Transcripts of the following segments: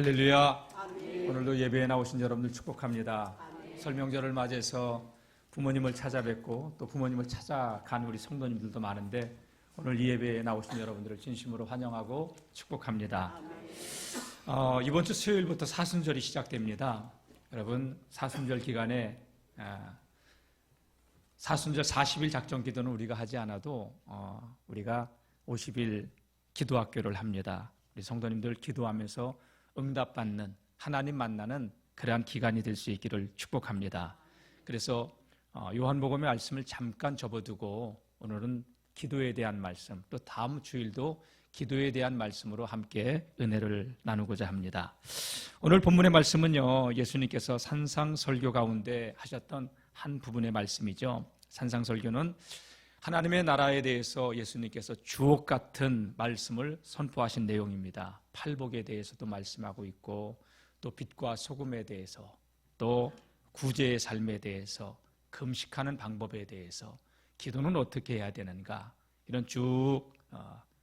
할렐루야. 아멘. 오늘도 예배에 나오신 여러분들 축복합니다. 아멘. 설명절을 맞이해서 부모님을 찾아뵙고 또 부모님을 찾아간 우리 성도님들도 많은데 오늘 이 예배에 나오신 여러분들을 진심으로 환영하고 축복합니다. 이번 주 수요일부터 사순절이 시작됩니다. 여러분, 사순절 기간에 사순절 40일 작정 기도는 우리가 하지 않아도 우리가 50일 기도학교를 합니다. 우리 성도님들 기도하면서 응답받는, 하나님 만나는 그러한 기간이 될 수 있기를 축복합니다. 그래서 요한복음의 말씀을 잠깐 접어두고 오늘은 기도에 대한 말씀, 또 다음 주일도 기도에 대한 말씀으로 함께 은혜를 나누고자 합니다. 오늘 본문의 말씀은요, 예수님께서 산상설교 가운데 하셨던 한 부분의 말씀이죠. 산상설교는 하나님의 나라에 대해서 예수님께서 주옥 같은 말씀을 선포하신 내용입니다. 팔복에 대해서도 말씀하고 있고, 또 빛과 소금에 대해서, 또 구제의 삶에 대해서, 금식하는 방법에 대해서, 기도는 어떻게 해야 되는가, 이런 쭉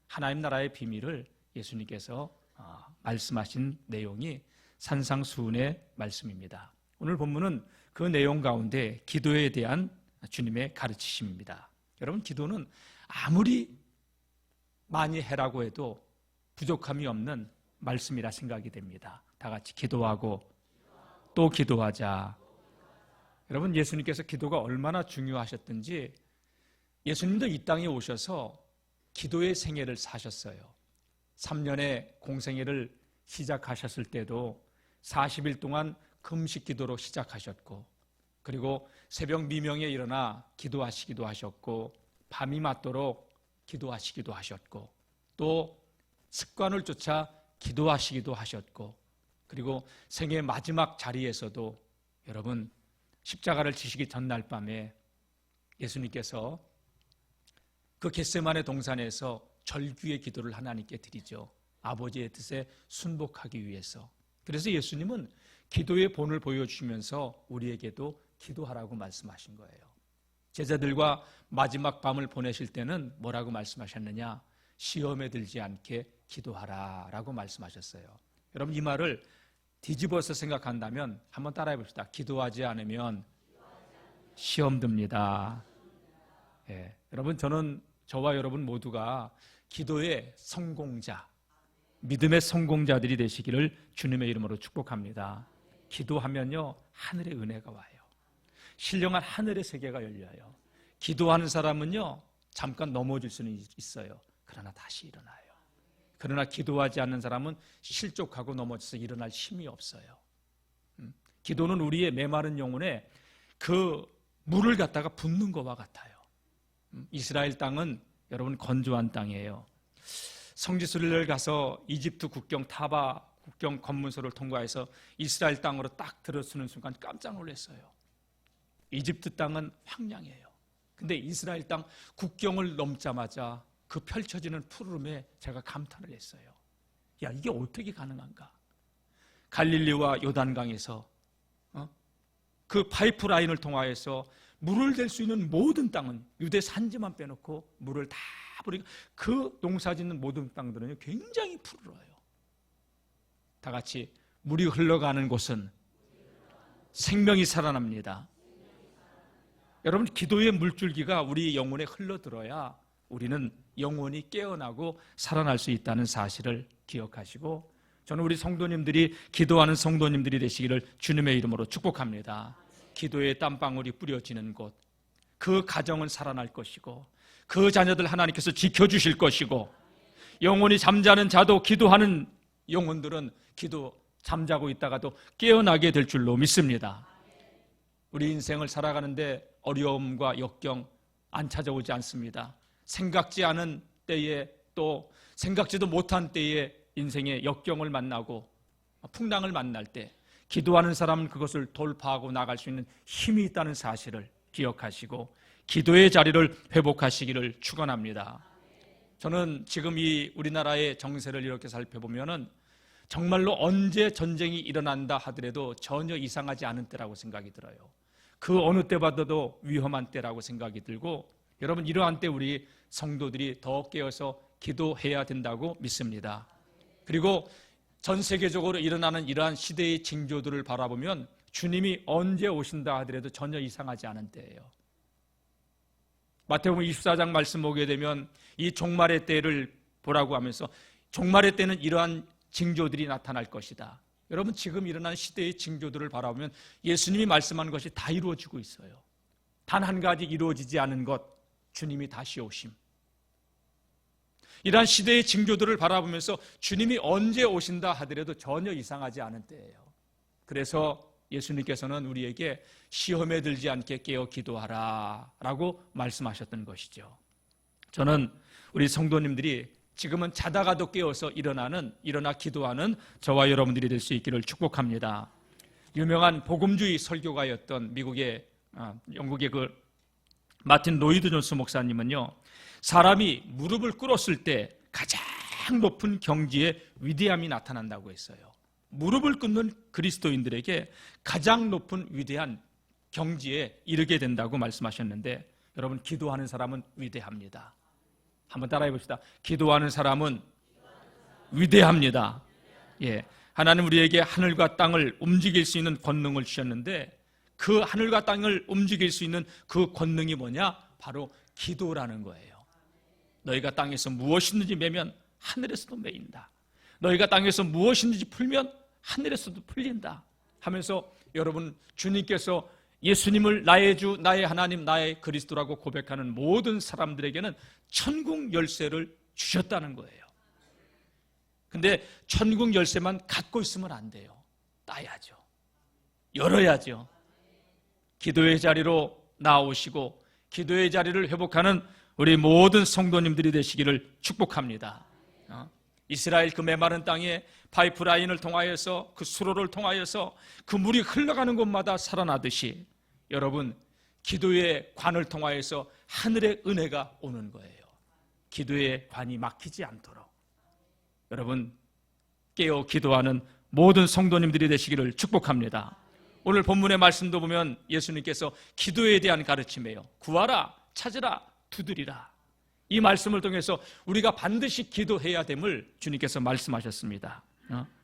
하나님 나라의 비밀을 예수님께서 말씀하신 내용이 산상수훈의 말씀입니다. 오늘 본문은 그 내용 가운데 기도에 대한 주님의 가르치심입니다. 여러분, 기도는 아무리 많이 해라고 해도 부족함이 없는 말씀이라 생각이 됩니다. 다 같이 기도하고 또 기도하자. 여러분, 예수님께서 기도가 얼마나 중요하셨든지 예수님도 이 땅에 오셔서 기도의 생애를 사셨어요. 3년의 공생애를 시작하셨을 때도 40일 동안 금식 기도로 시작하셨고, 그리고 새벽 미명에 일어나 기도하시기도 하셨고, 밤이 맞도록 기도하시기도 하셨고, 또 습관을 쫓아 기도하시기도 하셨고, 그리고 생애 마지막 자리에서도 여러분, 십자가를 지시기 전날 밤에 예수님께서 그 겟세마네 동산에서 절규의 기도를 하나님께 드리죠. 아버지의 뜻에 순복하기 위해서. 그래서 예수님은 기도의 본을 보여주시면서 우리에게도 기도하라고 말씀하신 거예요. 제자들과 마지막 밤을 보내실 때는 뭐라고 말씀하셨느냐? 시험에 들지 않게 기도하라 라고 말씀하셨어요. 여러분, 이 말을 뒤집어서 생각한다면 한번 따라해 봅시다. 기도하지 않으면 시험 듭니다. 예, 여러분, 저와 여러분 모두가 기도의 성공자, 믿음의 성공자들이 되시기를 주님의 이름으로 축복합니다. 기도하면요, 하늘의 은혜가 와요. 신령한 하늘의 세계가 열려요. 기도하는 사람은요, 잠깐 넘어질 수는 있어요. 그러나 다시 일어나요. 그러나 기도하지 않는 사람은 실족하고 넘어져서 일어날 힘이 없어요. 기도는 우리의 메마른 영혼에 그 물을 갖다가 붓는 것과 같아요. 이스라엘 땅은 여러분 건조한 땅이에요. 성지순례를 가서 이집트 국경 타바 국경 검문소를 통과해서 이스라엘 땅으로 딱 들어서는 순간 깜짝 놀랐어요. 이집트 땅은 황량해요. 근데 이스라엘 땅 국경을 넘자마자 그 펼쳐지는 푸르름에 제가 감탄을 했어요. 야, 이게 어떻게 가능한가? 갈릴리와 요단강에서 그 파이프라인을 통하여서 물을 댈 수 있는 모든 땅은 유대 산지만 빼놓고 물을 다 버리고 그 농사짓는 모든 땅들은 굉장히 푸르러요. 다 같이 물이 흘러가는 곳은 생명이 살아납니다. 여러분, 기도의 물줄기가 우리 영혼에 흘러들어야 우리는 영혼이 깨어나고 살아날 수 있다는 사실을 기억하시고, 저는 우리 성도님들이 기도하는 성도님들이 되시기를 주님의 이름으로 축복합니다. 기도의 땀방울이 뿌려지는 곳, 그 가정은 살아날 것이고, 그 자녀들 하나님께서 지켜주실 것이고, 영혼이 잠자는 자도 기도하는 영혼들은 잠자고 있다가도 깨어나게 될 줄로 믿습니다. 우리 인생을 살아가는데 어려움과 역경 안 찾아오지 않습니다. 생각지 않은 때에, 또 생각지도 못한 때에 인생의 역경을 만나고 풍랑을 만날 때 기도하는 사람은 그것을 돌파하고 나갈 수 있는 힘이 있다는 사실을 기억하시고 기도의 자리를 회복하시기를 축원합니다. 저는 지금 이 우리나라의 정세를 이렇게 살펴보면은 정말로 언제 전쟁이 일어난다 하더라도 전혀 이상하지 않은 때라고 생각이 들어요. 그 어느 때보다도 위험한 때라고 생각이 들고, 여러분, 이러한 때 우리 성도들이 더 깨어서 기도해야 된다고 믿습니다. 그리고 전 세계적으로 일어나는 이러한 시대의 징조들을 바라보면 주님이 언제 오신다 하더라도 전혀 이상하지 않은 때예요. 마태복음 24장 말씀 보게 되면 이 종말의 때를 보라고 하면서 종말의 때는 이러한 징조들이 나타날 것이다. 여러분, 지금 일어난 시대의 징조들을 바라보면 예수님이 말씀한 것이 다 이루어지고 있어요. 단 한 가지 이루어지지 않은 것, 주님이 다시 오심. 이러한 시대의 징조들을 바라보면서 주님이 언제 오신다 하더라도 전혀 이상하지 않은 때예요. 그래서 예수님께서는 우리에게 시험에 들지 않게 깨어 기도하라 라고 말씀하셨던 것이죠. 저는 우리 성도님들이 지금은 자다가도 깨어서 일어나 기도하는 저와 여러분들이 될 수 있기를 축복합니다. 유명한 복음주의 설교가였던 영국의 그 마틴 로이드 존스 목사님은요, 사람이 무릎을 꿇었을 때 가장 높은 경지의 위대함이 나타난다고 했어요. 무릎을 꿇는 그리스도인들에게 가장 높은 위대한 경지에 이르게 된다고 말씀하셨는데, 여러분, 기도하는 사람은 위대합니다. 한번 따라해 봅시다. 기도하는 사람은 위대합니다. 예, 하나님 우리에게 하늘과 땅을 움직일 수 있는 권능을 주셨는데, 그 하늘과 땅을 움직일 수 있는 그 권능이 뭐냐? 바로 기도라는 거예요. 너희가 땅에서 무엇이든지 매면 하늘에서도 매인다. 너희가 땅에서 무엇이든지 풀면 하늘에서도 풀린다 하면서, 여러분, 주님께서 예수님을 나의 주, 나의 하나님, 나의 그리스도라고 고백하는 모든 사람들에게는 천국 열쇠를 주셨다는 거예요. 근데 천국 열쇠만 갖고 있으면 안 돼요. 따야죠. 열어야죠. 기도의 자리로 나오시고 기도의 자리를 회복하는 우리 모든 성도님들이 되시기를 축복합니다. 이스라엘 그 메마른 땅에 파이프라인을 통하여서, 그 수로를 통하여서 그 물이 흘러가는 곳마다 살아나듯이, 여러분, 기도의 관을 통하여서 하늘의 은혜가 오는 거예요. 기도의 관이 막히지 않도록 여러분, 깨어 기도하는 모든 성도님들이 되시기를 축복합니다. 오늘 본문의 말씀도 보면 예수님께서 기도에 대한 가르침이에요. 구하라, 찾으라, 두드리라. 이 말씀을 통해서 우리가 반드시 기도해야 됨을 주님께서 말씀하셨습니다.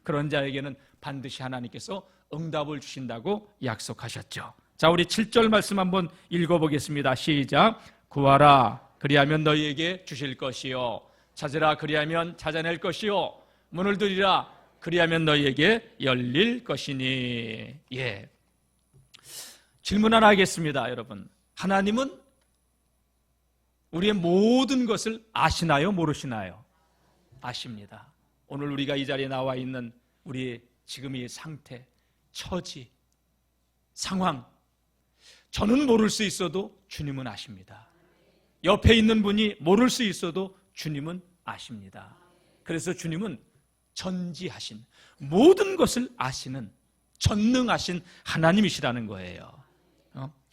그런 자에게는 반드시 하나님께서 응답을 주신다고 약속하셨죠. 자, 우리 7절 말씀 한번 읽어보겠습니다. 시작. 구하라, 그리하면 너희에게 주실 것이요, 찾으라, 그리하면 찾아낼 것이요, 문을 두드리라, 그리하면 너희에게 열릴 것이니. 예. 질문 하나 하겠습니다. 여러분, 하나님은 우리의 모든 것을 아시나요? 모르시나요? 아십니다. 오늘 우리가 이 자리에 나와 있는 우리의 지금 이 상태, 처지, 상황, 저는 모를 수 있어도 주님은 아십니다. 옆에 있는 분이 모를 수 있어도 주님은 아십니다. 그래서 주님은 전지하신, 모든 것을 아시는 전능하신 하나님이시라는 거예요.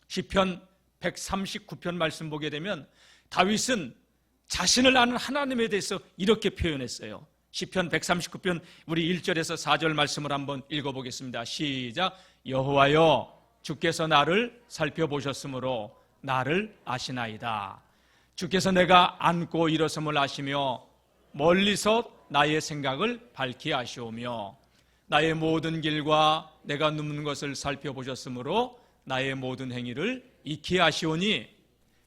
시편 139편 말씀 보게 되면 다윗은 자신을 아는 하나님에 대해서 이렇게 표현했어요. 시편 139편 우리 1절에서 4절 말씀을 한번 읽어보겠습니다. 시작. 여호와여, 주께서 나를 살펴보셨으므로 나를 아시나이다. 주께서 내가 앉고 일어섬을 아시며 멀리서 나의 생각을 밝히 아시오며 나의 모든 길과 내가 눕는 것을 살펴보셨으므로 나의 모든 행위를 익히 아시오니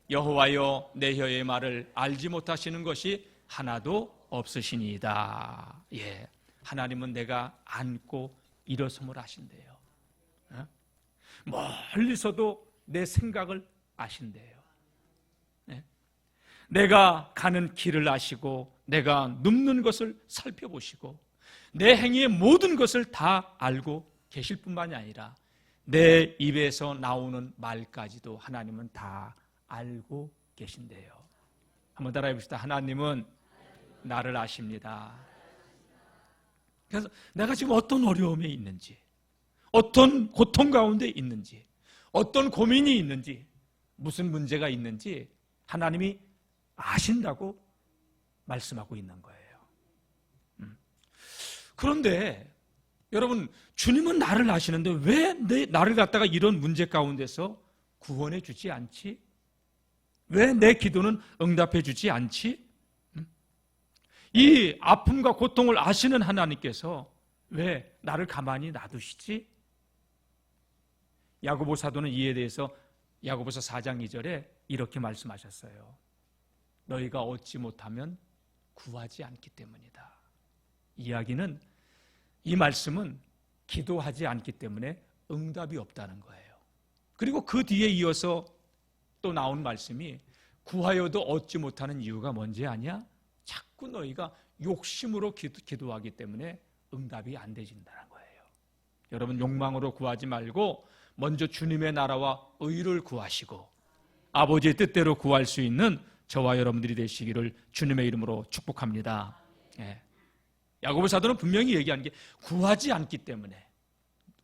여호와여, 내 혀의 말을 알지 못하시는 것이 하나도 없으시니이다. 예, 하나님은 내가 앉고 일어섬을 아신대요. 멀리서도 내 생각을 아신대요. 내가 가는 길을 아시고 내가 눕는 것을 살펴보시고 내 행위의 모든 것을 다 알고 계실 뿐만이 아니라 내 입에서 나오는 말까지도 하나님은 다 알고 계신대요. 한번 따라해 봅시다. 하나님은 나를 아십니다. 그래서 내가 지금 어떤 어려움에 있는지, 어떤 고통 가운데 있는지, 어떤 고민이 있는지, 무슨 문제가 있는지 하나님이 아신다고 말씀하고 있는 거예요. 그런데 여러분, 주님은 나를 아시는데 왜 나를 갖다가 이런 문제 가운데서 구원해 주지 않지? 왜 내 기도는 응답해 주지 않지? 이 아픔과 고통을 아시는 하나님께서 왜 나를 가만히 놔두시지? 야고보 사도는 이에 대해서 야고보서 4장 2절에 이렇게 말씀하셨어요. 너희가 얻지 못하면 구하지 않기 때문이다. 이야기는, 이 말씀은 기도하지 않기 때문에 응답이 없다는 거예요. 그리고 그 뒤에 이어서 또 나온 말씀이 구하여도 얻지 못하는 이유가 뭔지 아냐? 자꾸 너희가 욕심으로 기도하기 때문에 응답이 안 되진다는 거예요. 여러분, 욕망으로 구하지 말고 먼저 주님의 나라와 의를 구하시고 아버지의 뜻대로 구할 수 있는 저와 여러분들이 되시기를 주님의 이름으로 축복합니다. 예. 야고보 사도는 분명히 얘기하는 게 구하지 않기 때문에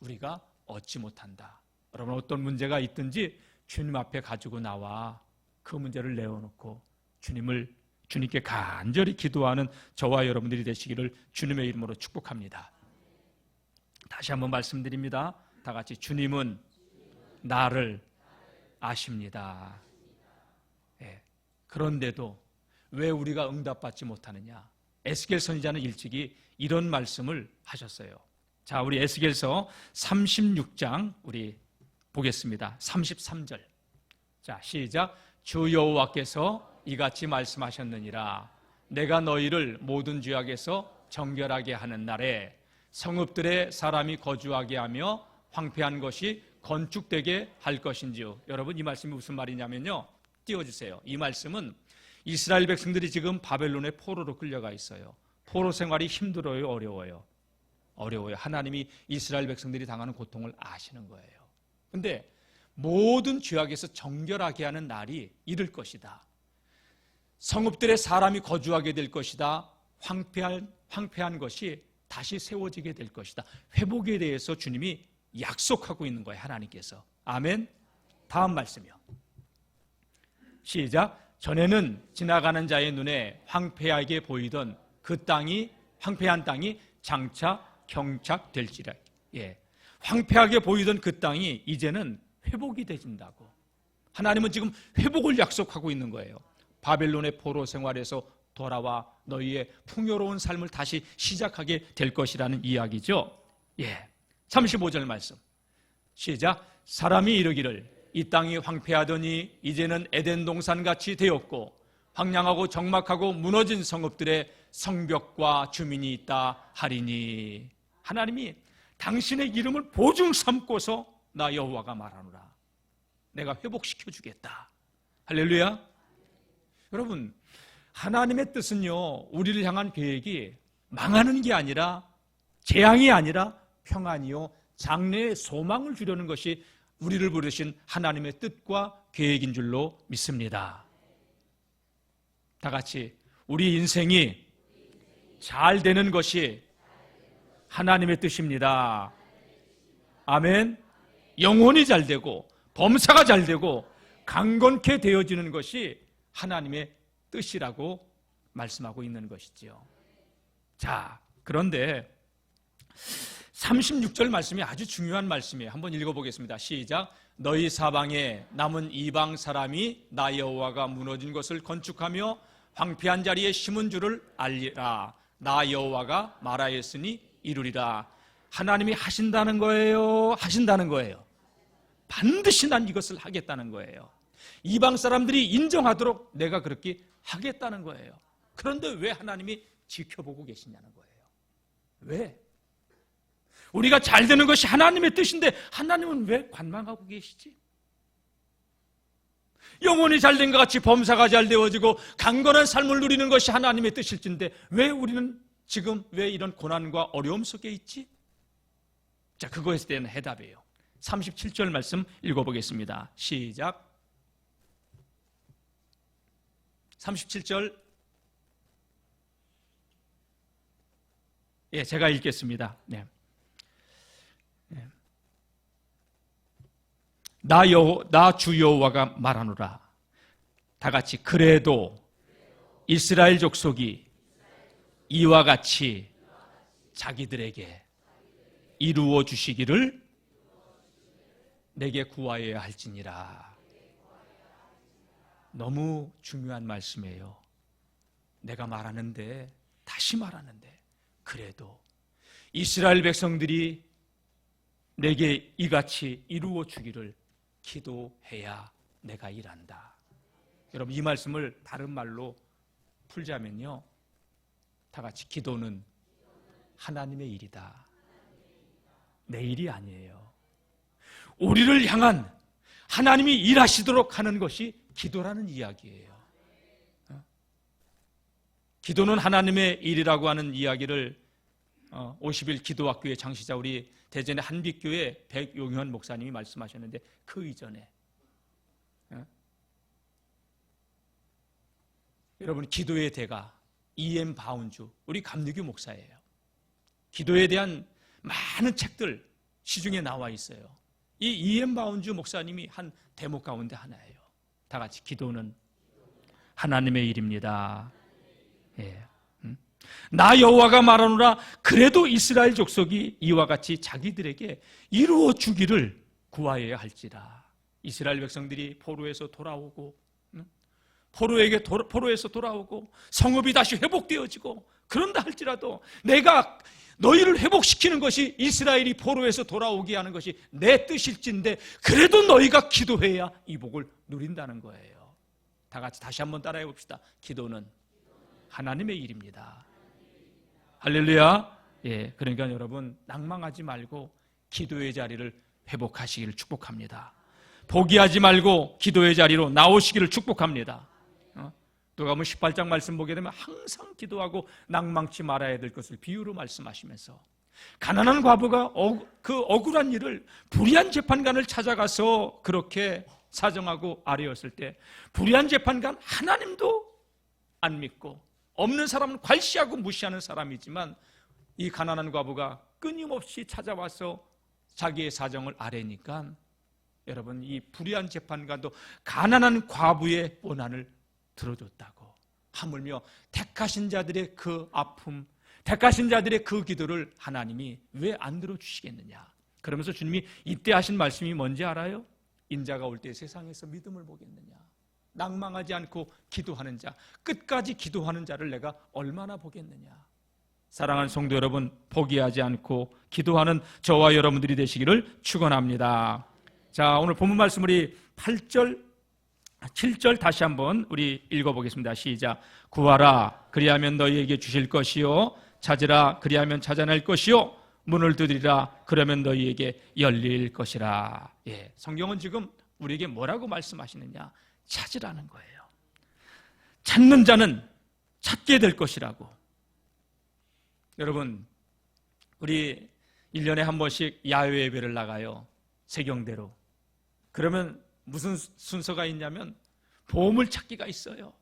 우리가 얻지 못한다. 여러분, 어떤 문제가 있든지 주님 앞에 가지고 나와 그 문제를 내어놓고 주님께 간절히 기도하는 저와 여러분들이 되시기를 주님의 이름으로 축복합니다. 다시 한번 말씀드립니다. 다 같이, 주님은 나를 아십니다. 예. 그런데도 왜 우리가 응답받지 못하느냐? 에스겔 선지자는 일찍이 이런 말씀을 하셨어요. 자, 우리 에스겔서 36장 우리 보겠습니다. 33절. 자, 시작. 주 여호와께서 이같이 말씀하셨느니라. 내가 너희를 모든 죄악에서 정결하게 하는 날에 성읍들에 사람이 거주하게 하며 황폐한 것이 건축되게 할 것인지요. 여러분, 이 말씀이 무슨 말이냐면요, 띄워주세요. 이 말씀은 이스라엘 백성들이 지금 바벨론의 포로로 끌려가 있어요. 포로 생활이 힘들어요, 어려워요? 어려워요. 하나님이 이스라엘 백성들이 당하는 고통을 아시는 거예요. 근데 모든 죄악에서 정결하게 하는 날이 이를 것이다. 성읍들에 사람이 거주하게 될 것이다. 황폐한 것이 다시 세워지게 될 것이다. 회복에 대해서 주님이 약속하고 있는 거예요, 하나님께서. 아멘. 다음 말씀이요. 시작. 전에는 지나가는 자의 눈에 황폐하게 보이던 그 땅이, 황폐한 땅이 장차 경착될지라. 예. 황폐하게 보이던 그 땅이 이제는 회복이 되진다고. 하나님은 지금 회복을 약속하고 있는 거예요. 바벨론의 포로 생활에서 돌아와 너희의 풍요로운 삶을 다시 시작하게 될 것이라는 이야기죠. 예. 35절 말씀. 시작. 사람이 이르기를 이 땅이 황폐하더니 이제는 에덴 동산같이 되었고 황량하고 적막하고 무너진 성읍들의 성벽과 주민이 있다 하리니. 하나님이 당신의 이름을 보증 삼고서 나 여호와가 말하노라. 내가 회복시켜 주겠다. 할렐루야. 여러분, 하나님의 뜻은요, 우리를 향한 계획이 망하는 게 아니라, 재앙이 아니라 평안이요 장래의 소망을 주려는 것이 우리를 부르신 하나님의 뜻과 계획인 줄로 믿습니다. 다 같이, 우리 인생이 잘 되는 것이 하나님의 뜻입니다. 아멘. 영혼이 잘 되고 범사가 잘 되고 강건케 되어지는 것이 하나님의 뜻이라고 말씀하고 있는 것이지요. 자, 그런데 36절 말씀이 아주 중요한 말씀이에요. 한번 읽어보겠습니다. 시작. 너희 사방에 남은 이방 사람이 나 여호와가 무너진 것을 건축하며 황폐한 자리에 심은 줄을 알리라. 나 여호와가 말하였으니 이루리라. 하나님이 하신다는 거예요? 하신다는 거예요? 반드시 난 이것을 하겠다는 거예요. 이방 사람들이 인정하도록 내가 그렇게 하겠다는 거예요. 그런데 왜 하나님이 지켜보고 계시냐는 거예요. 왜? 우리가 잘 되는 것이 하나님의 뜻인데 하나님은 왜 관망하고 계시지? 영혼이 잘된 것 같이 범사가 잘 되어지고 강건한 삶을 누리는 것이 하나님의 뜻일진데 왜 우리는 지금 왜 이런 고난과 어려움 속에 있지? 자, 그거에 대한 해답이에요. 37절 말씀 읽어보겠습니다. 시작. 37절. 예, 제가 읽겠습니다. 네. 나 주 여호와가 말하노라. 다 같이, 그래도 이스라엘 족속이 이와 같이 자기들에게 이루어 주시기를 내게 구하여야 할지니라. 너무 중요한 말씀이에요. 내가 말하는데, 다시 말하는데, 그래도 이스라엘 백성들이 내게 이같이 이루어 주기를 기도해야 내가 일한다. 여러분, 이 말씀을 다른 말로 풀자면요, 다 같이 기도는 하나님의 일이다. 내 일이 아니에요. 우리를 향한 하나님이 일하시도록 하는 것이 기도라는 이야기예요. 기도는 하나님의 일이라고 하는 이야기를 50일 기도학교의 창시자 우리 대전의 한빛교회 백용현 목사님이 말씀하셨는데, 그 이전에 여러분, 기도의 대가 E.M. 바운주 우리 감리교 목사예요. 기도에 대한 많은 책들 시중에 나와 있어요. 이 E.M. 바운주 목사님이 한 대목 가운데 하나예요. 다 같이 기도는 하나님의 일입니다. 예. 나 여호와가 말하노라, 그래도 이스라엘 족속이 이와 같이 자기들에게 이루어 주기를 구하여야 할지라. 이스라엘 백성들이 포로에서 돌아오고, 포로에서 돌아오고 성읍이 다시 회복되어지고, 그런다 할지라도 내가 너희를 회복시키는 것이 이스라엘이 포로에서 돌아오게 하는 것이 내 뜻일진데, 그래도 너희가 기도해야 이 복을 누린다는 거예요. 다 같이 다시 한번 따라해 봅시다. 기도는 하나님의 일입니다. 할렐루야. 예, 그러니까 여러분, 낭망하지 말고 기도의 자리를 회복하시기를 축복합니다. 포기하지 말고 기도의 자리로 나오시기를 축복합니다. 누가복음 18장 말씀 보게 되면 항상 기도하고 낭망치 말아야 될 것을 비유로 말씀하시면서, 가난한 과부가 그 억울한 일을 불의한 재판관을 찾아가서 그렇게 사정하고 아뢰었을 때, 불의한 재판관 하나님도 안 믿고 없는 사람은 괄시하고 무시하는 사람이지만, 이 가난한 과부가 끊임없이 찾아와서 자기의 사정을 아뢰니까, 여러분, 이 불의한 재판관도 가난한 과부의 원한을 들어줬다고. 하물며 택하신 자들의 그 아픔, 택하신 자들의 그 기도를 하나님이 왜 안 들어주시겠느냐. 그러면서 주님이 이때 하신 말씀이 뭔지 알아요? 인자가 올 때 세상에서 믿음을 보겠느냐. 낭망하지 않고 기도하는 자, 끝까지 기도하는 자를 내가 얼마나 보겠느냐. 사랑하는 성도 여러분, 포기하지 않고 기도하는 저와 여러분들이 되시기를 축원합니다. 자, 오늘 본문 말씀 우리 8절 7절 다시 한번 우리 읽어보겠습니다. 시작. 구하라, 그리하면 너희에게 주실 것이요, 찾으라, 그리하면 찾아낼 것이요, 문을 두드리라, 그러면 너희에게 열릴 것이라. 예, 성경은 지금 우리에게 뭐라고 말씀하시느냐? 찾으라는 거예요. 찾는 자는 찾게 될 것이라고. 여러분, 우리 1년에 한 번씩 야외 예배를 나가요. 세경대로. 그러면 무슨 순서가 있냐면 보물찾기가 있어요.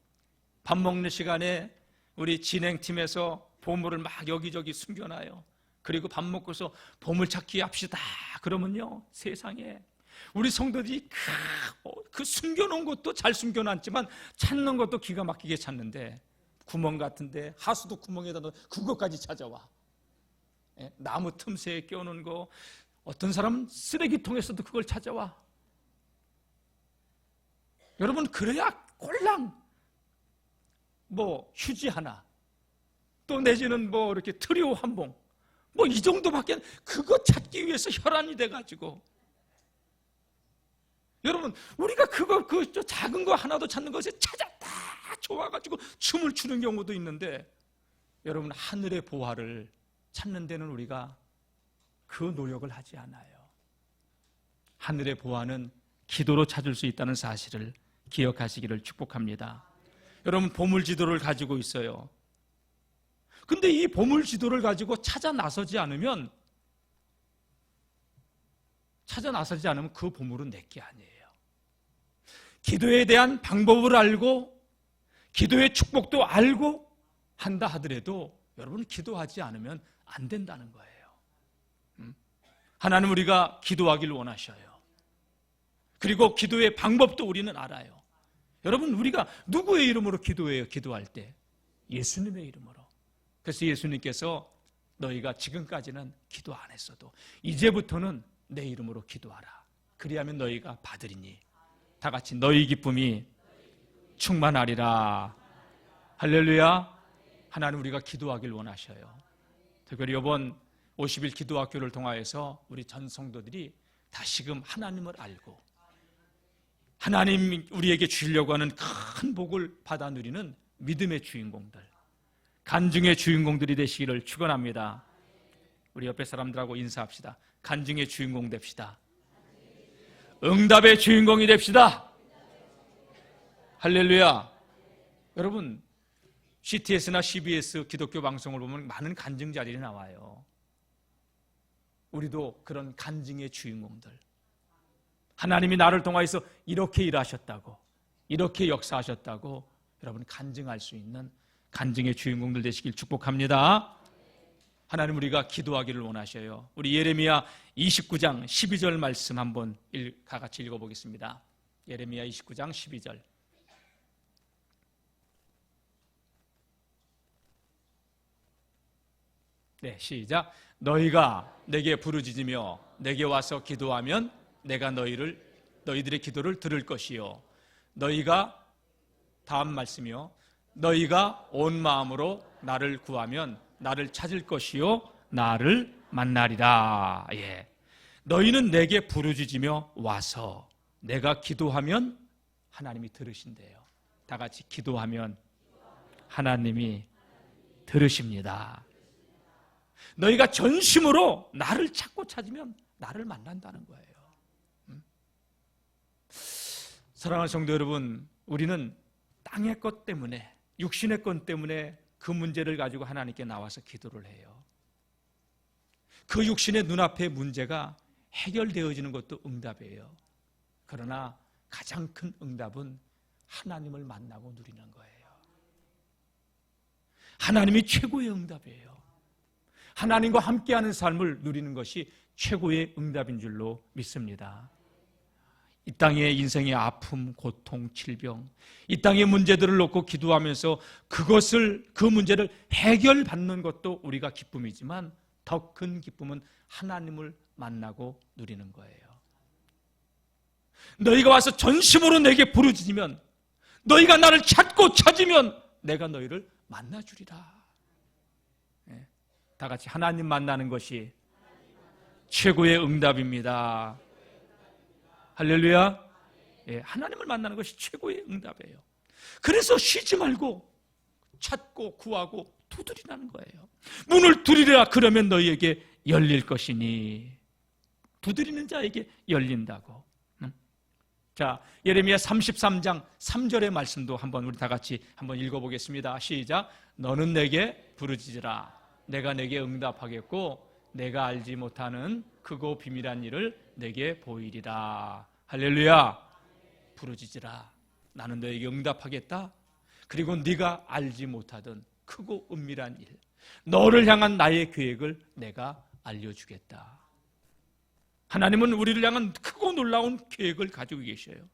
밥 먹는 시간에 우리 진행팀에서 보물을 막 여기저기 숨겨놔요. 그리고 밥 먹고서 보물찾기 합시다. 그러면요, 세상에 우리 성도들이 그 숨겨놓은 것도 잘 숨겨놨지만 찾는 것도 기가 막히게 찾는데, 구멍 같은데 하수도 구멍에다 넣어 그것까지 찾아와. 나무 틈새에 껴놓은 거, 어떤 사람은 쓰레기통에서도 그걸 찾아와. 여러분, 그래야 꼴랑 휴지 하나, 또 내지는 이렇게 트리오 한 봉, 이 정도밖에, 그거 찾기 위해서 혈안이 돼가지고. 여러분, 우리가 저 작은 거 하나도 찾는 것에 찾았다 좋아가지고 춤을 추는 경우도 있는데, 여러분, 하늘의 보화를 찾는 데는 우리가 그 노력을 하지 않아요. 하늘의 보화는 기도로 찾을 수 있다는 사실을 기억하시기를 축복합니다. 여러분, 보물지도를 가지고 있어요. 근데 이 보물지도를 가지고 찾아 나서지 않으면 그 보물은 내게 아니에요. 기도에 대한 방법을 알고 기도의 축복도 알고 한다 하더라도 여러분, 기도하지 않으면 안 된다는 거예요. 하나님, 우리가 기도하기를 원하셔요. 그리고 기도의 방법도 우리는 알아요. 여러분, 우리가 누구의 이름으로 기도해요? 기도할 때 예수님의 이름으로. 그래서 예수님께서 너희가 지금까지는 기도 안 했어도 이제부터는 내 이름으로 기도하라. 그리하면 너희가 받으리니. 다 같이 너희 기쁨이 충만하리라. 할렐루야. 하나님, 우리가 기도하길 원하셔요. 특별히 이번 50일 기도학교를 통하여서 우리 전 성도들이 다시금 하나님을 알고 하나님 우리에게 주시려고 하는 큰 복을 받아 누리는 믿음의 주인공들, 간증의 주인공들이 되시기를 축원합니다. 우리 옆에 사람들하고 인사합시다. 간증의 주인공 됩시다. 응답의 주인공이 됩시다. 할렐루야. 여러분, CTS나 CBS 기독교 방송을 보면 많은 간증자들이 나와요. 우리도 그런 간증의 주인공들, 하나님이 나를 통하여서 이렇게 일하셨다고, 이렇게 역사하셨다고 여러분 간증할 수 있는 간증의 주인공들 되시길 축복합니다. 하나님 우리가 기도하기를 원하셔요. 우리 예레미야 29장 12절 말씀 한번 다 같이 읽어보겠습니다. 예레미야 29장 12절. 네, 시작. 너희가 내게 부르짖으며 내게 와서 기도하면 내가 너희들의 기도를 들을 것이요. 너희가, 다음 말씀이요, 너희가 온 마음으로 나를 구하면 나를 찾을 것이요 나를 만나리라. 예. 너희는 내게 부르짖으며 와서 내가 기도하면 하나님이 들으신대요. 다 같이 기도하면 하나님이 들으십니다. 너희가 전심으로 나를 찾고 찾으면 나를 만난다는 거예요. 사랑하는 성도 여러분, 우리는 땅의 것 때문에, 육신의 것 때문에 그 문제를 가지고 하나님께 나와서 기도를 해요. 그 육신의 눈앞의 문제가 해결되어지는 것도 응답이에요. 그러나 가장 큰 응답은 하나님을 만나고 누리는 거예요. 하나님이 최고의 응답이에요. 하나님과 함께하는 삶을 누리는 것이 최고의 응답인 줄로 믿습니다. 이 땅의 인생의 아픔, 고통, 질병, 이 땅의 문제들을 놓고 기도하면서 그 문제를 해결받는 것도 우리가 기쁨이지만 더 큰 기쁨은 하나님을 만나고 누리는 거예요. 너희가 와서 전심으로 내게 부르짖으면, 너희가 나를 찾고 찾으면 내가 너희를 만나주리라. 다 같이 하나님 만나는 것이 최고의 응답입니다. 할렐루야. 예, 하나님을 만나는 것이 최고의 응답이에요. 그래서 쉬지 말고 찾고 구하고 두드리라는 거예요. 문을 두드리라, 그러면 너희에게 열릴 것이니. 두드리는 자에게 열린다고. 자, 예레미야 33장 3절의 말씀도 한번 우리 다 같이 한번 읽어보겠습니다. 시작. 너는 내게 부르짖으라. 내가 내게 응답하겠고 내가 알지 못하는 크고 비밀한 일을 내게 보이리라. 할렐루야. 부르짖으라. 나는 너에게 응답하겠다. 그리고 네가 알지 못하던 크고 은밀한 일, 너를 향한 나의 계획을 내가 알려주겠다. 하나님은 우리를 향한 크고 놀라운 계획을 가지고 계셔요.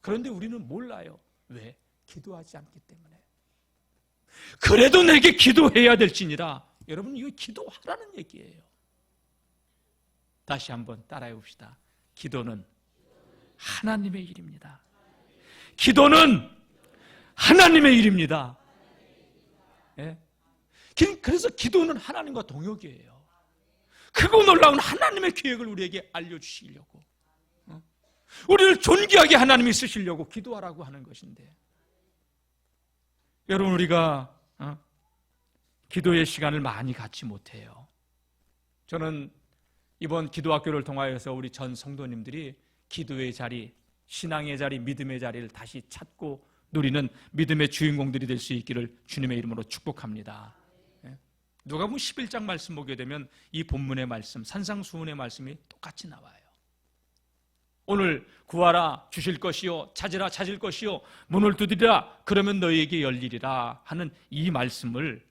그런데 우리는 몰라요. 왜? 기도하지 않기 때문에. 그래도 내게 기도해야 될지니라. 여러분, 이거 기도하라는 얘기예요. 다시 한번 따라해 봅시다. 기도는 하나님의 일입니다. 기도는 하나님의 일입니다. 예? 그래서 기도는 하나님과 동역이에요. 크고 놀라운 하나님의 계획을 우리에게 알려주시려고, 우리를 존귀하게 하나님이 쓰시려고 기도하라고 하는 것인데, 여러분, 우리가 기도의 시간을 많이 갖지 못해요. 저는 이번 기도학교를 통하여서 우리 전 성도님들이 기도의 자리, 신앙의 자리, 믿음의 자리를 다시 찾고 누리는 믿음의 주인공들이 될 수 있기를 주님의 이름으로 축복합니다. 누가복음 11장 말씀 보게 되면 이 본문의 말씀, 산상수훈의 말씀이 똑같이 나와요. 오늘 구하라 주실 것이요, 찾으라 찾을 것이요, 문을 두드리라 그러면 너희에게 열리리라 하는 이 말씀을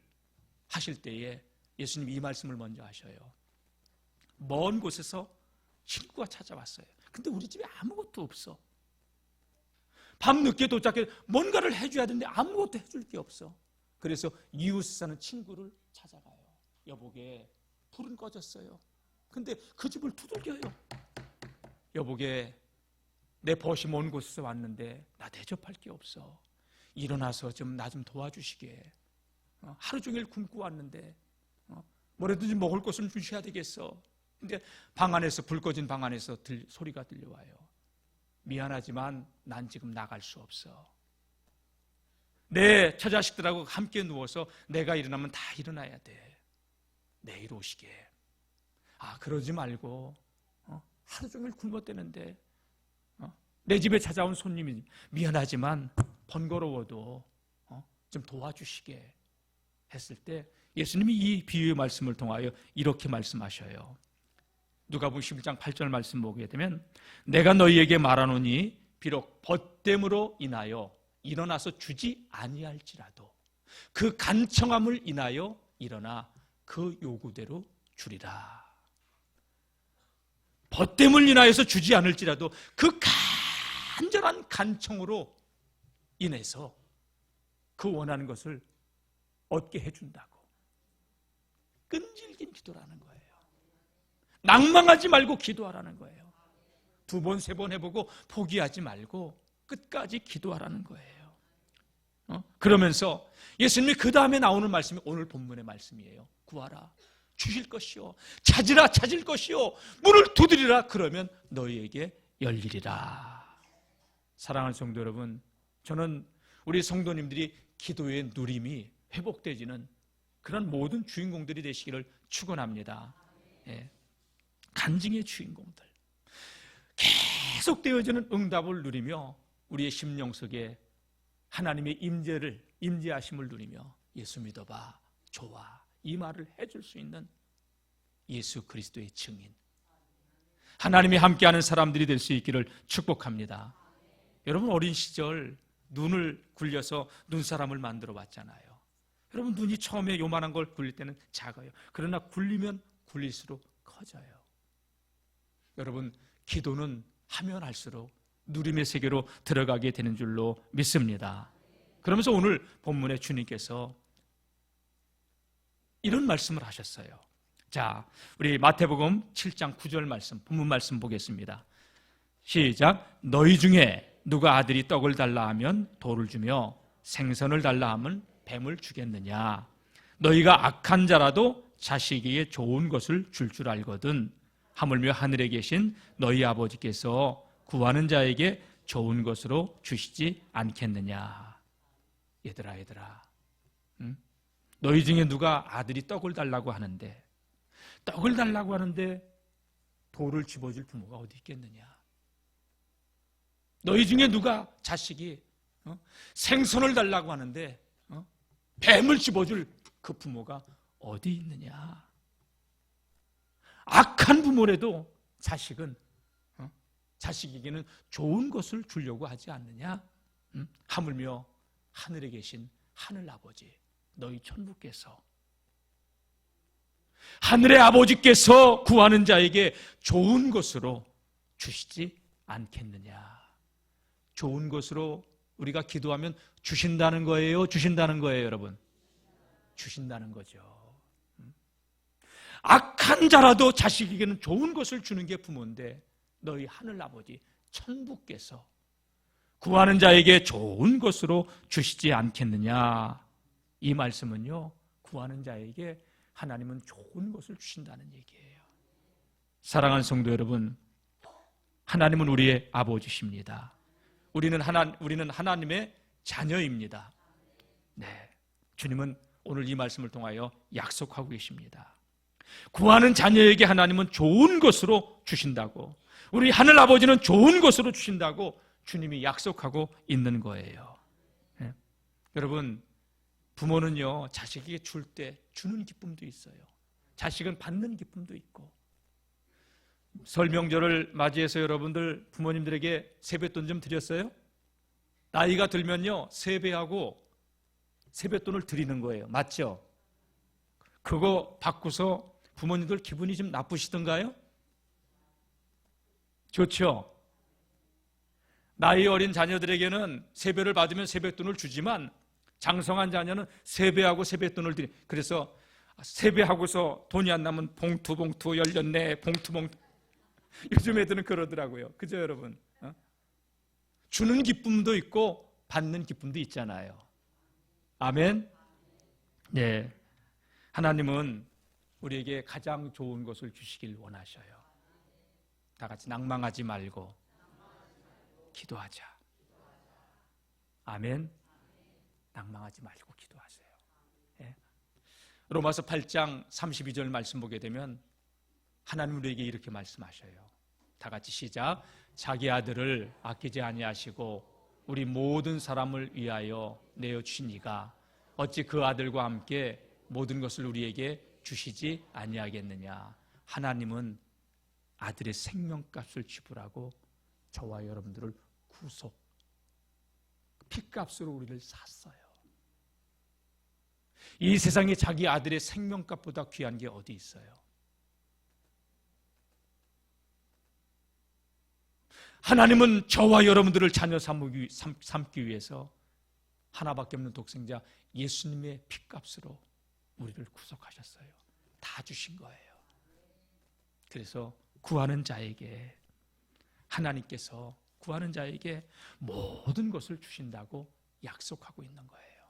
하실 때에 예수님 이 말씀을 먼저 하셔요. 먼 곳에서 친구가 찾아왔어요. 근데 우리 집에 아무것도 없어. 밤늦게 도착해 뭔가를 해줘야 되는데 아무것도 해줄 게 없어. 그래서 이웃에 사는 친구를 찾아가요. 여보게, 불은 꺼졌어요. 근데 그 집을 두들겨요. 여보게, 내 벗이 먼 곳에서 왔는데 나 대접할 게 없어. 일어나서 좀 나 좀 도와주시게. 하루 종일 굶고 왔는데 뭐라든지 먹을 것은 주셔야 되겠어. 근데 방 안에서, 불 꺼진 방 안에서 소리가 들려와요. 미안하지만 난 지금 나갈 수 없어. 내 처자식들하고 함께 누워서 내가 일어나면 다 일어나야 돼. 내일 오시게. 그러지 말고 하루 종일 굶었대는데 내 집에 찾아온 손님이 미안하지만 번거로워도 좀 도와주시게 했을 때 예수님이 이 비유의 말씀을 통하여 이렇게 말씀하셔요. 누가복음 11장 8절 말씀 보게 되면 내가 너희에게 말하노니 비록 벗됨으로 인하여 일어나서 주지 아니할지라도 그 간청함을 인하여 일어나 그 요구대로 주리라. 벗됨을 인하여서 주지 않을지라도 그 간절한 간청으로 인해서 그 원하는 것을 얻게 해준다고. 끈질긴 기도라는 거예요. 낭망하지 말고 기도하라는 거예요. 2번, 3번 해보고 포기하지 말고 끝까지 기도하라는 거예요. 그러면서 예수님이 그 다음에 나오는 말씀이 오늘 본문의 말씀이에요. 구하라, 주실 것이요. 찾으라, 찾을 것이요. 문을 두드리라, 그러면 너희에게 열리리라. 사랑하는 성도 여러분, 저는 우리 성도님들이 기도의 누림이 회복되지는 그런 모든 주인공들이 되시기를 축원합니다. 예. 간증의 주인공들, 계속되어지는 응답을 누리며 우리의 심령 속에 하나님의 임재하심을 누리며 예수 믿어봐, 좋아, 이 말을 해줄 수 있는 예수 그리스도의 증인, 하나님이 함께하는 사람들이 될 수 있기를 축복합니다. 여러분, 어린 시절 눈을 굴려서 눈사람을 만들어 봤잖아요. 여러분, 눈이 처음에 요만한 걸 굴릴 때는 작아요. 그러나 굴리면 굴릴수록 커져요. 여러분, 기도는 하면 할수록 누림의 세계로 들어가게 되는 줄로 믿습니다. 그러면서 오늘 본문에 주님께서 이런 말씀을 하셨어요. 자, 우리 마태복음 7장 9절 말씀, 본문 말씀 보겠습니다. 시작. 너희 중에 누가 아들이 떡을 달라 하면 돌을 주며 생선을 달라 하면 뱀을 주겠느냐. 너희가 악한 자라도 자식에게 좋은 것을 줄 줄 알거든 하물며 하늘에 계신 너희 아버지께서 구하는 자에게 좋은 것으로 주시지 않겠느냐. 얘들아, 응? 너희 중에 누가 아들이 떡을 달라고 하는데 돌을 집어줄 부모가 어디 있겠느냐. 너희 중에 누가 자식이 생선을 달라고 하는데 뱀을 집어줄 그 부모가 어디 있느냐. 악한 부모라도 자식에게는 좋은 것을 주려고 하지 않느냐. 하물며 하늘에 계신 하늘 아버지, 너희 천부께서, 하늘의 아버지께서 구하는 자에게 좋은 것으로 주시지 않겠느냐. 좋은 것으로 우리가 기도하면 주신다는 거예요? 주신다는 거예요, 여러분? 주신다는 거죠. 악한 자라도 자식에게는 좋은 것을 주는 게 부모인데 너희 하늘 아버지 천부께서 구하는 자에게 좋은 것으로 주시지 않겠느냐. 이 말씀은요, 구하는 자에게 하나님은 좋은 것을 주신다는 얘기예요. 사랑하는 성도 여러분, 하나님은 우리의 아버지십니다. 우리는 하나님의 자녀입니다. 네, 주님은 오늘 이 말씀을 통하여 약속하고 계십니다. 구하는 자녀에게 하나님은 좋은 것으로 주신다고, 우리 하늘 아버지는 좋은 것으로 주신다고 주님이 약속하고 있는 거예요. 네. 여러분, 부모는요, 자식에게 줄 때 주는 기쁨도 있어요. 자식은 받는 기쁨도 있고. 설 명절을 맞이해서 여러분들 부모님들에게 세뱃돈 좀 드렸어요? 나이가 들면요, 세배하고 세뱃돈을 드리는 거예요. 맞죠? 그거 받고서 부모님들 기분이 좀 나쁘시던가요? 좋죠? 나이 어린 자녀들에게는 세배를 받으면 세뱃돈을 주지만 장성한 자녀는 세배하고 세뱃돈을 드리. 그래서 세배하고서 돈이 안 나면 봉투 열렸네, 봉투. 요즘 애들은 그러더라고요. 그죠, 여러분? 주는 기쁨도 있고 받는 기쁨도 있잖아요. 아멘. 네, 하나님은 우리에게 가장 좋은 것을 주시길 원하셔요. 다 같이 낭망하지 말고 기도하자. 아멘. 낭망하지 말고 기도하세요. 예. 로마서 8장 32절 말씀 보게 되면 하나님 우리에게 이렇게 말씀하셔요. 다 같이 시작. 자기 아들을 아끼지 아니하시고 우리 모든 사람을 위하여 내어 주시니가 어찌 그 아들과 함께 모든 것을 우리에게 주시지 아니하겠느냐. 하나님은 아들의 생명값을 지불하고 저와 여러분들을 구속, 피값으로 우리를 샀어요. 이 세상에 자기 아들의 생명값보다 귀한 게 어디 있어요? 하나님은 저와 여러분들을 자녀 삼기 위해서 하나밖에 없는 독생자 예수님의 피값으로 우리를 구속하셨어요. 다 주신 거예요. 그래서 구하는 자에게, 하나님께서 구하는 자에게 모든 것을 주신다고 약속하고 있는 거예요.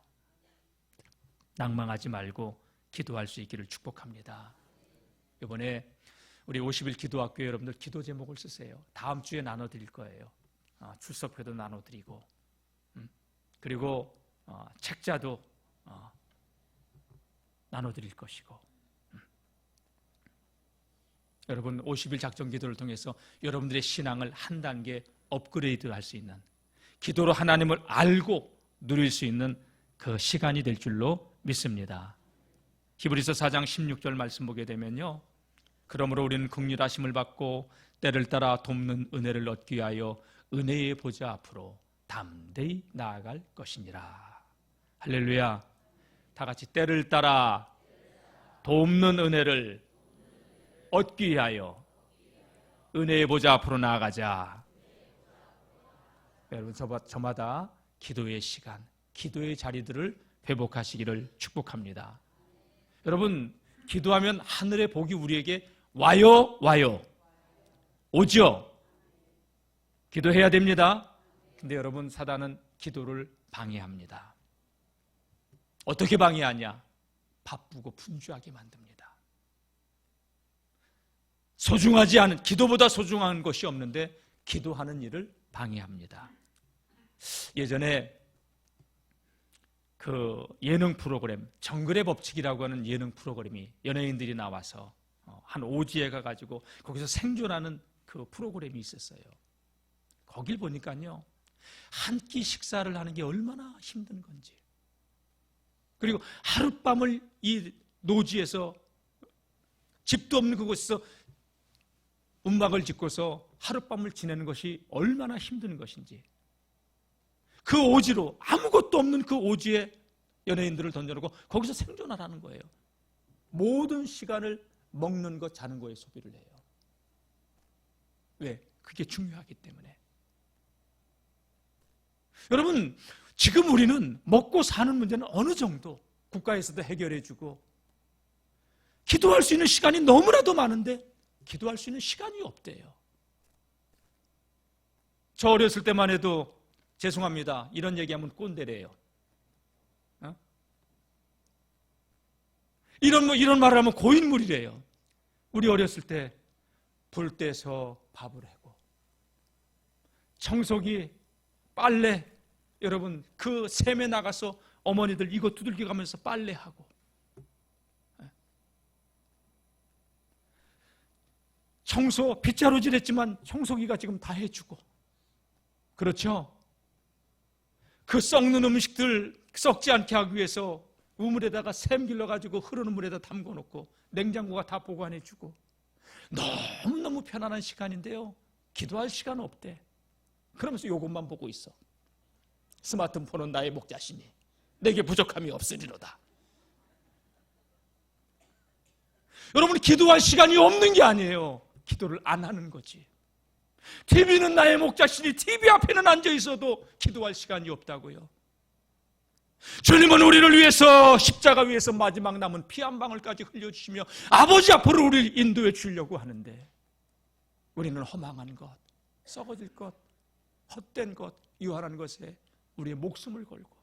낭망하지 말고 기도할 수 있기를 축복합니다. 이번에 우리 50일 기도학교 여러분들 기도 제목을 쓰세요. 다음 주에 나눠드릴 거예요. 출석회도 나눠드리고, 그리고 책자도 나눠드릴 것이고, 여러분 50일 작전 기도를 통해서 여러분들의 신앙을 한 단계 업그레이드 할 수 있는, 기도로 하나님을 알고 누릴 수 있는 그 시간이 될 줄로 믿습니다. 히브리서 4장 16절 말씀 보게 되면요, 그러므로 우리는 긍휼하심을 받고 때를 따라 돕는 은혜를 얻기 위하여 은혜의 보좌 앞으로 담대히 나아갈 것이니라. 할렐루야. 다 같이 때를 따라 돕는 은혜를 얻기 위하여 은혜의 보좌 앞으로 나아가자. 여러분 저마다 기도의 시간, 기도의 자리들을 회복하시기를 축복합니다. 여러분 기도하면 하늘의 복이 우리에게 와요 오죠. 기도해야 됩니다. 근데 여러분 사단은 기도를 방해합니다. 어떻게 방해하냐? 바쁘고 분주하게 만듭니다. 소중하지 않은, 기도보다 소중한 것이 없는데 기도하는 일을 방해합니다. 예전에 그 예능 프로그램 정글의 법칙이라고 하는 예능 프로그램이 연예인들이 나와서 한 오지에 가가지고 거기서 생존하는 그 프로그램이 있었어요. 거길 보니까요, 한 끼 식사를 하는 게 얼마나 힘든 건지, 그리고 하룻밤을 이 노지에서, 집도 없는 그곳에서 움막을 짓고서 하룻밤을 지내는 것이 얼마나 힘든 것인지, 그 오지로, 아무것도 없는 그 오지에 연예인들을 던져놓고 거기서 생존하라는 거예요. 모든 시간을 먹는 것, 자는 거에 소비를 해요. 왜? 그게 중요하기 때문에. 여러분 지금 우리는 먹고 사는 문제는 어느 정도 국가에서도 해결해주고, 기도할 수 있는 시간이 너무나도 많은데 기도할 수 있는 시간이 없대요. 저 어렸을 때만 해도, 죄송합니다, 이런 얘기하면 꼰대래요. 이런 말을 하면 고인물이래요. 우리 어렸을 때 불 떼서 밥을 하고, 청소기, 빨래, 여러분 그 샘에 나가서 어머니들 이거 두들겨 가면서 빨래하고, 청소 빗자루질 했지만 청소기가 지금 다 해주고, 그렇죠? 그 썩는 음식들 썩지 않게 하기 위해서 우물에다가 샘 길러가지고 흐르는 물에다 담궈놓고 냉장고가 다 보관해주고, 너무너무 편안한 시간인데요, 기도할 시간 없대. 그러면서 이것만 보고 있어. 스마트폰은 나의 목자시니 내게 부족함이 없으리로다. 여러분 기도할 시간이 없는 게 아니에요. 기도를 안 하는 거지. TV는 나의 목자시니 TV 앞에는 앉아 있어도 기도할 시간이 없다고요. 주님은 우리를 위해서 십자가 위에서 마지막 남은 피 한 방울까지 흘려주시며 아버지 앞으로 우리를 인도해 주려고 하는데, 우리는 허망한 것, 썩어질 것, 헛된 것, 유한한 것에 우리의 목숨을 걸고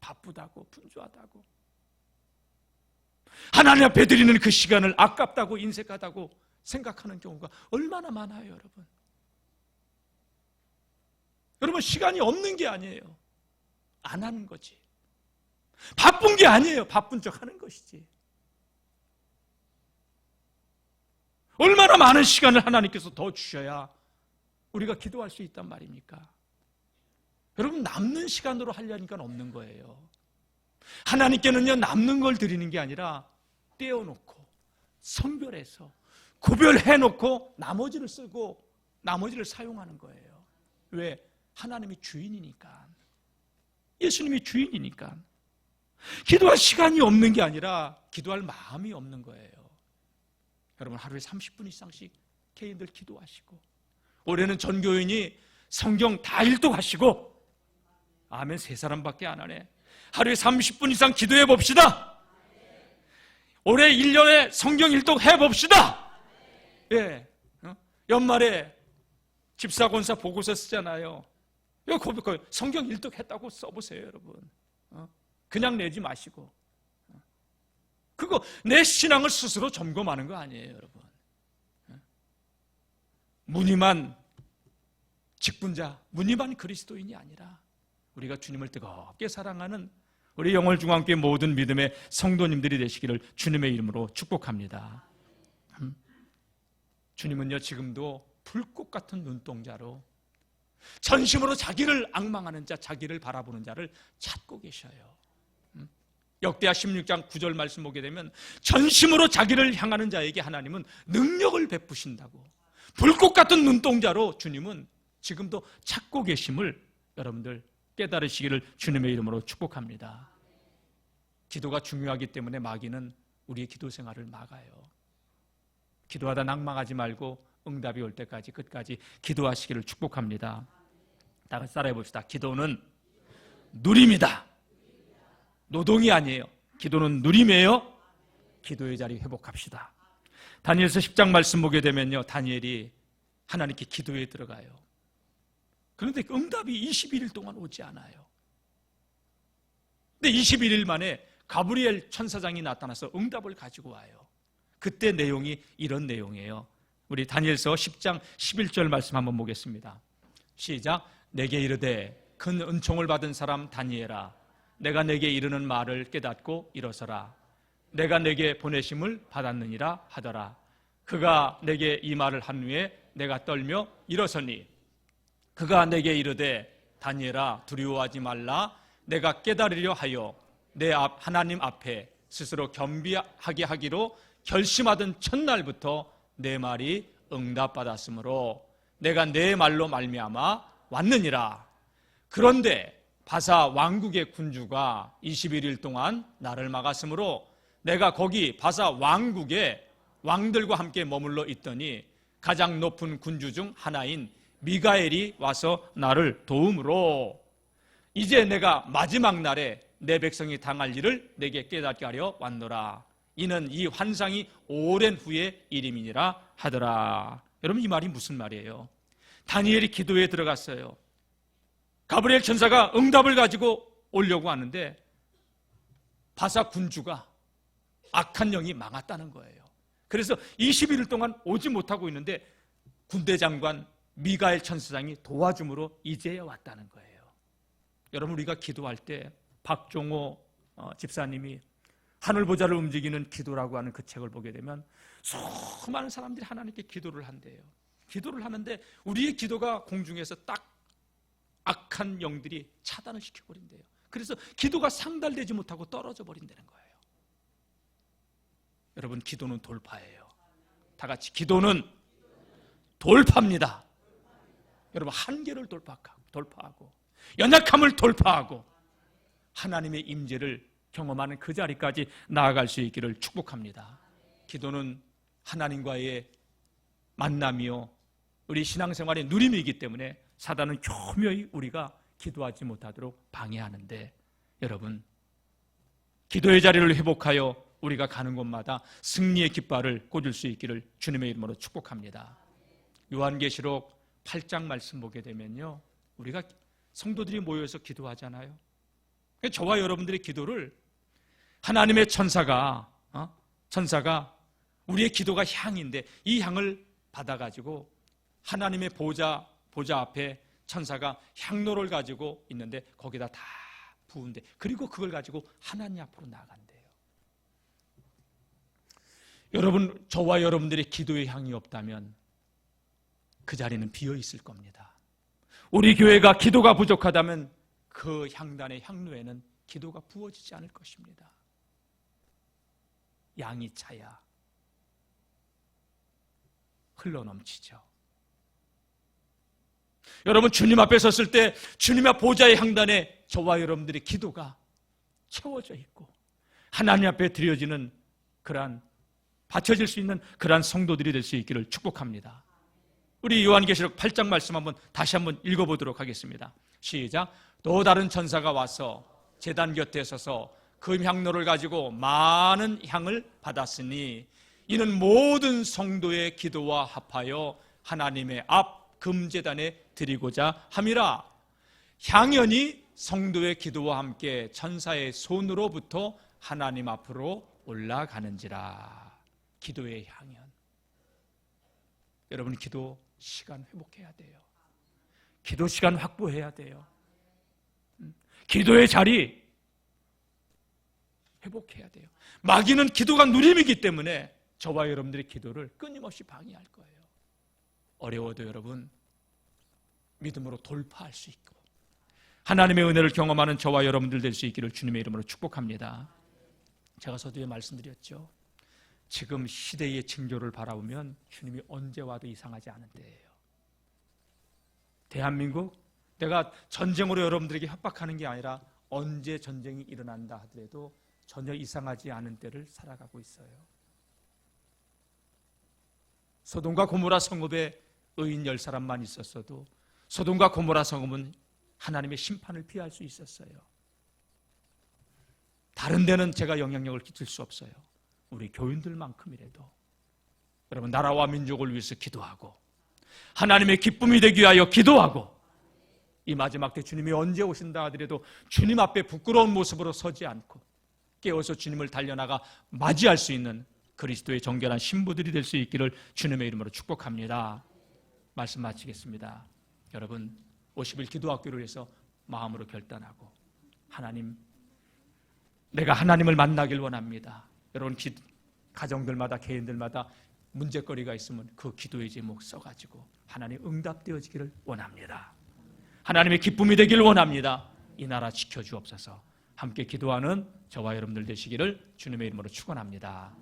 바쁘다고 분주하다고. 하나님 앞에 드리는 그 시간을 아깝다고 인색하다고 생각하는 경우가 얼마나 많아요, 여러분. 여러분, 시간이 없는 게 아니에요. 안 하는 거지. 바쁜 게 아니에요. 바쁜 척 하는 것이지. 얼마나 많은 시간을 하나님께서 더 주셔야 우리가 기도할 수 있단 말입니까? 여러분, 남는 시간으로 하려니까 없는 거예요. 하나님께는요, 남는 걸 드리는 게 아니라 떼어놓고 선별해서 구별해놓고 나머지를 쓰고 나머지를 사용하는 거예요. 왜? 하나님이 주인이니까. 예수님이 주인이니까. 기도할 시간이 없는 게 아니라 기도할 마음이 없는 거예요. 여러분, 하루에 30분 이상씩 개인들 기도하시고, 올해는 전교인이 성경 다 일독하시고, 아멘, 3사람밖에 안 하네. 하루에 30분 이상 기도해 봅시다. 올해 1년에 성경 일독 해 봅시다. 예, 연말에 집사 권사 보고서 쓰잖아요. 이거 성경 일독했다고 써보세요, 여러분. 그냥 내지 마시고. 그거 내 신앙을 스스로 점검하는 거 아니에요, 여러분. 무늬만 직분자, 무늬만 그리스도인이 아니라 우리가 주님을 뜨겁게 사랑하는 우리 영월중앙교회 모든 믿음의 성도님들이 되시기를 주님의 이름으로 축복합니다. 주님은요, 지금도 불꽃 같은 눈동자로 전심으로 자기를 앙망하는 자, 자기를 바라보는 자를 찾고 계셔요. 역대하 16장 9절 말씀 보게 되면 전심으로 자기를 향하는 자에게 하나님은 능력을 베푸신다고, 불꽃 같은 눈동자로 주님은 지금도 찾고 계심을 여러분들 깨달으시기를 주님의 이름으로 축복합니다. 기도가 중요하기 때문에 마귀는 우리의 기도 생활을 막아요. 기도하다 낭망하지 말고 응답이 올 때까지 끝까지 기도하시기를 축복합니다. 다 같이 따라해 봅시다. 기도는 누림이다. 노동이 아니에요. 기도는 누림이에요. 기도의 자리 회복합시다. 다니엘서 10장 말씀 보게 되면요, 다니엘이 하나님께 기도에 들어가요. 그런데 응답이 21일 동안 오지 않아요. 근데 21일 만에 가브리엘 천사장이 나타나서 응답을 가지고 와요. 그때 내용이 이런 내용이에요. 우리 다니엘서 10장 11절 말씀 한번 보겠습니다. 시작. 내게 이르되 큰 은총을 받은 사람 다니엘아, 내가 내게 이르는 말을 깨닫고 일어서라. 내가 내게 보내심을 받았느니라 하더라. 그가 내게 이 말을 한 후에 내가 떨며 일어서니 그가 내게 이르되 다니엘아, 두려워하지 말라. 내가 깨달으려 하여 내 앞 하나님 앞에 스스로 겸비하게 하기로 결심하던 첫날부터 내 말이 응답받았으므로 내가 내 말로 말미암아 왔느니라. 그런데 바사 왕국의 군주가 21일 동안 나를 막았으므로 내가 거기 바사 왕국의 왕들과 함께 머물러 있더니 가장 높은 군주 중 하나인 미가엘이 와서 나를 도움으로 이제 내가 마지막 날에 내 백성이 당할 일을 내게 깨닫게 하려 왔노라. 이는 이 환상이 오랜 후의 일임이니라 하더라. 여러분, 이 말이 무슨 말이에요? 다니엘이 기도에 들어갔어요. 가브리엘 천사가 응답을 가지고 오려고 하는데 바사 군주가 악한 영이 망했다는 거예요. 그래서 21일 동안 오지 못하고 있는데 군대 장관 미가엘 천사장이 도와줌으로 이제야 왔다는 거예요. 여러분, 우리가 기도할 때 박종호 집사님이 하늘보좌를 움직이는 기도라고 하는 그 책을 보게 되면 수많은 사람들이 하나님께 기도를 한대요. 기도를 하는데 우리의 기도가 공중에서 딱 악한 영들이 차단을 시켜버린대요. 그래서 기도가 상달되지 못하고 떨어져 버린다는 거예요. 여러분, 기도는 돌파예요. 다 같이 기도는 돌파입니다. 여러분, 한계를 돌파하고 연약함을 돌파하고 하나님의 임재를 경험하는 그 자리까지 나아갈 수 있기를 축복합니다. 기도는 하나님과의 만남이요, 우리 신앙생활의 누림이기 때문에 사단은 교묘히 우리가 기도하지 못하도록 방해하는데, 여러분, 기도의 자리를 회복하여 우리가 가는 곳마다 승리의 깃발을 꽂을 수 있기를 주님의 이름으로 축복합니다. 요한계시록 8장 말씀 보게 되면요, 우리가 성도들이 모여서 기도하잖아요. 저와 여러분들의 기도를 하나님의 천사가 천사가 우리의 기도가 향인데 이 향을 받아가지고 하나님의 보좌 앞에 천사가 향로를 가지고 있는데 거기다 다 부은데, 그리고 그걸 가지고 하나님 앞으로 나간대요. 여러분, 저와 여러분들의 기도의 향이 없다면 그 자리는 비어 있을 겁니다. 우리 교회가 기도가 부족하다면 그 향단의 향로에는 기도가 부어지지 않을 것입니다. 양이 차야 흘러넘치죠. 여러분, 주님 앞에 섰을 때 주님의 보좌의 향단에 저와 여러분들의 기도가 채워져 있고 하나님 앞에 드려지는 그러한, 바쳐질 수 있는 그러한 성도들이 될 수 있기를 축복합니다. 우리 요한계시록 8장 말씀 다시 한번 읽어보도록 하겠습니다. 시작. 또 다른 천사가 와서 제단 곁에 서서 그 향로를 가지고 많은 향을 받았으니 이는 모든 성도의 기도와 합하여 하나님의 앞 금제단에 드리고자 함이라. 향연이 성도의 기도와 함께 천사의 손으로부터 하나님 앞으로 올라가는지라. 기도의 향연. 여러분, 기도 시간 회복해야 돼요. 기도 시간 확보해야 돼요. 기도의 자리 회복해야 돼요. 마귀는 기도가 누림이기 때문에 저와 여러분들의 기도를 끊임없이 방해할 거예요. 어려워도 여러분, 믿음으로 돌파할 수 있고 하나님의 은혜를 경험하는 저와 여러분들 될 수 있기를 주님의 이름으로 축복합니다. 제가 서두에 말씀드렸죠. 지금 시대의 징조를 바라보면 주님이 언제 와도 이상하지 않은 때예요. 대한민국, 내가 전쟁으로 여러분들에게 협박하는 게 아니라 언제 전쟁이 일어난다 하더라도 전혀 이상하지 않은 때를 살아가고 있어요. 소돔과 고모라 성읍에 의인 10사람만 있었어도 소돔과 고모라 성읍은 하나님의 심판을 피할 수 있었어요. 다른 데는 제가 영향력을 끼칠 수 없어요. 우리 교인들만큼이라도 여러분, 나라와 민족을 위해서 기도하고 하나님의 기쁨이 되기 위하여 기도하고, 이 마지막 때 주님이 언제 오신다 하더라도 주님 앞에 부끄러운 모습으로 서지 않고 깨어서 주님을 달려나가 맞이할 수 있는 그리스도의 정결한 신부들이 될 수 있기를 주님의 이름으로 축복합니다. 말씀 마치겠습니다. 여러분, 50일 기도학교를 위해서 마음으로 결단하고, 하나님, 내가 하나님을 만나길 원합니다. 여러분, 가정들마다 개인들마다 문제거리가 있으면 그 기도의 제목 써가지고 하나님 응답되어지기를 원합니다. 하나님의 기쁨이 되기를 원합니다. 이 나라 지켜주옵소서. 함께 기도하는 저와 여러분들 되시기를 주님의 이름으로 축원합니다.